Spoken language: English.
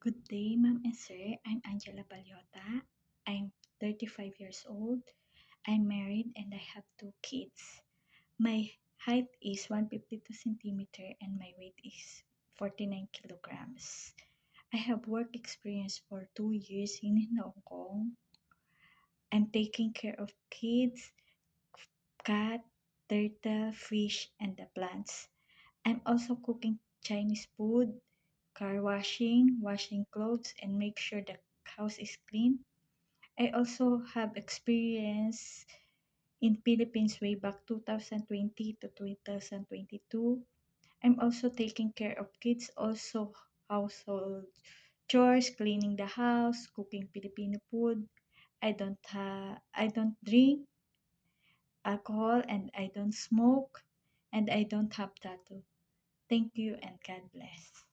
Good day, ma'am and sir. I'm Angela Balyota. I'm 35 years old. I'm married and I have two kids. My height is 152 centimeter and my weight is 49 kilograms. I have work experience for 2 years in Hong Kong. I'm taking care of kids, cat, turtle, fish, and the plants. I'm also cooking Chinese food, car washing, washing clothes, and make sure the house is clean. I also have experience in Philippines way back 2020 to 2022. I'm also taking care of kids, also household chores, cleaning the house, cooking Filipino food. I don't drink alcohol and I don't smoke and I don't have tattoo. Thank you and God bless.